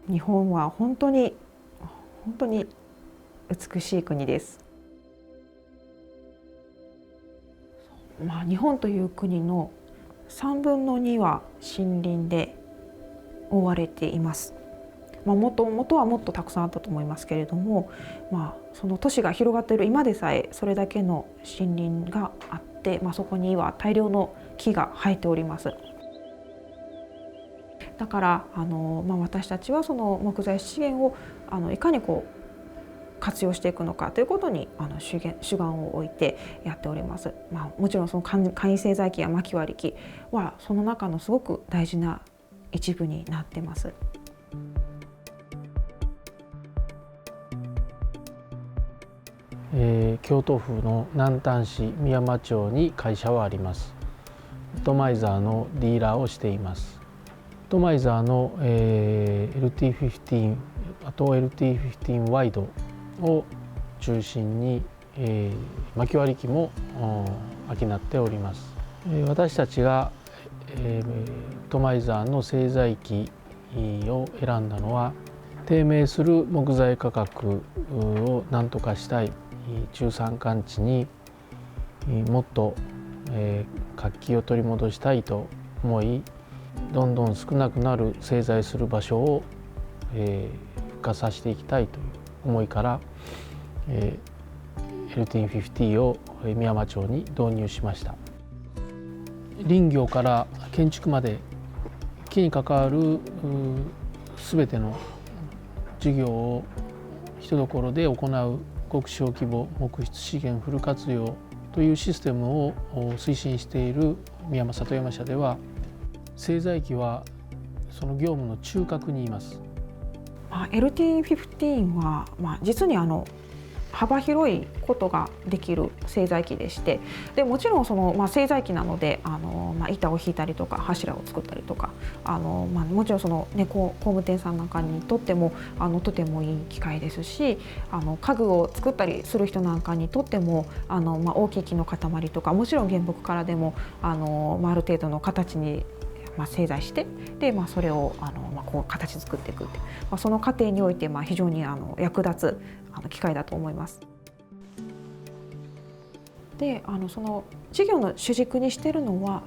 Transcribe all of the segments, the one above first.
日本は本当に美しい国です。日本という国の3分の2は森林で覆われています。もともとはもっとたくさんあったと思いますけれども、その都市が広がっている今でさえそれだけの森林があって、そこには大量の木が生えております。だから私たちはその木材資源をいかに活用していくのかということに主眼を置いてやっております。もちろんその簡易製材機や薪割り機はその中のすごく大事な一部になってます。京都府の南丹市美山町に会社はあります。ウッドマイザーのディーラーをしています。ウッドマイザーの、LT15 あと LT15 ワイドを中心に、薪割り機も商っております。私たちが、ウッドマイザーの製材機を選んだのは、低迷する木材価格を何とかしたい中山間地にもっと活気を取り戻したいと思い、どんどん少なくなる製材する場所を復活させていきたいという思いから LT50 を美山町に導入しました。林業から建築まで木に関わるすべての事業を一どころで行う極小規模木質資源フル活用というシステムを推進している美山里山社では、製材機はその業務の中核にいます。LT15 は、実に幅広いことができる製材機でして、でもちろんその、製材機なので板を引いたりとか柱を作ったりとかもちろんその、工務店さんなんかにとってもとてもいい機械ですし、家具を作ったりする人なんかにとっても大きい木の塊とか、もちろん原木からでもある程度の形に製材して、で、それを形作っていくって、その過程において非常に役立つ機械だと思います。でその事業の主軸にしているのは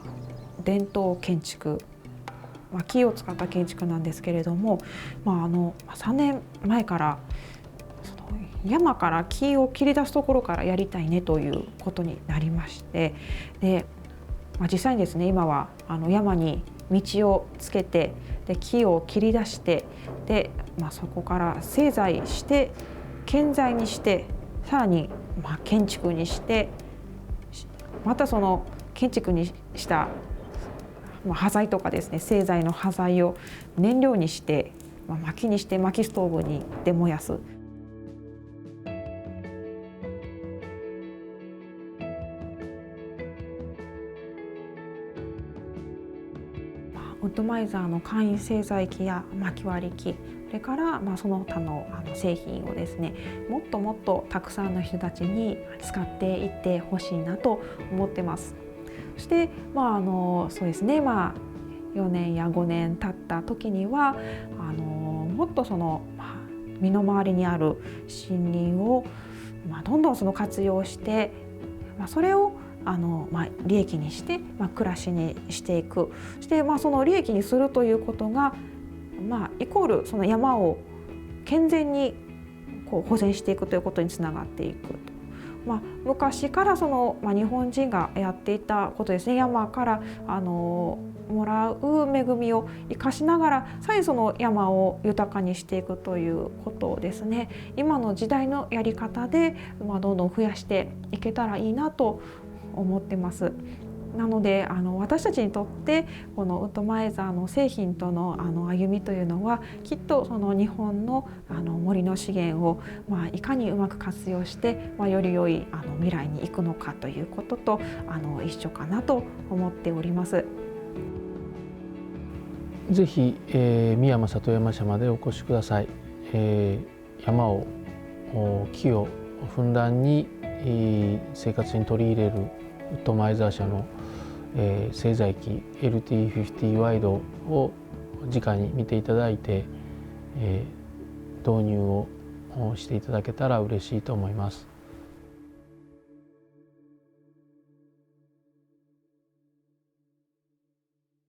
伝統建築、木を使った建築なんですけれども、3年前からその山から木を切り出すところからやりたいねということになりまして、で実際にですね、今は山に道をつけて、で木を切り出して、で、そこから製材して建材にして、さらに建築にして、またその建築にした端材とかですね、製材の端材を燃料にして薪にして薪ストーブにで燃やす。ウッドマイザーの簡易製材機や薪割り機、それからその他の製品をですね、もっともっとたくさんの人たちに使っていってほしいなと思ってます。そしてそうですね、4年や5年経った時にはもっとその身の回りにある森林をどんどんその活用して、それを利益にして、暮らしにしていく。そしてその利益にするということが、イコールその山を健全に保全していくということにつながっていくと。昔からその、日本人がやっていたことですね。山からもらう恵みを生かしながら、さらにその山を豊かにしていくということをですね、今の時代のやり方で、どんどん増やしていけたらいいなと思ってます。なので私たちにとってこのウッドマイザーの製品との歩みというのは、きっとその日本の森の資源をいかにうまく活用して、より良い未来に行くのかということと一緒かなと思っております。ぜひ、美山里山社までお越しください。山を木をふんだんに生活に取り入れるウッドマイザー社の製材機 LT50 ワイドを直に見ていただいて、導入をしていただけたら嬉しいと思います。